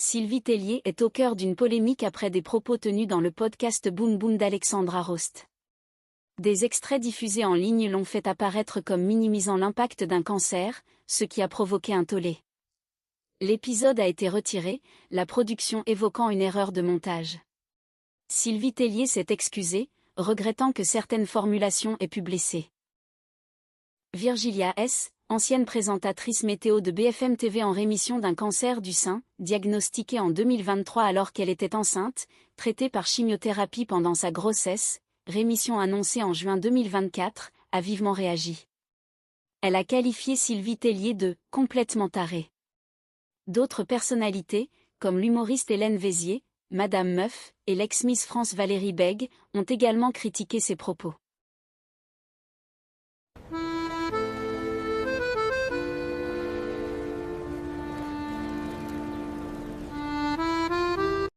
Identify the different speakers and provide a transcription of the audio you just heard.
Speaker 1: Sylvie Tellier est au cœur d'une polémique après des propos tenus dans le podcast Boom Boom d'Alexandra Rost. Des extraits diffusés en ligne l'ont fait apparaître comme minimisant l'impact d'un cancer, ce qui a provoqué un tollé. L'épisode a été retiré, la production évoquant une erreur de montage. Sylvie Tellier s'est excusée, regrettant que certaines formulations aient pu blesser. Virgilia S., ancienne présentatrice météo de BFM TV en rémission d'un cancer du sein, diagnostiqué en 2023 alors qu'elle était enceinte, traitée par chimiothérapie pendant sa grossesse, rémission annoncée en juin 2024, a vivement réagi. Elle a qualifié Sylvie Tellier de « complètement tarée ». D'autres personnalités, comme l'humoriste Hélène Vézier, Madame Meuf, et l'ex-Miss France Valérie Bègue, ont également critiqué ses propos.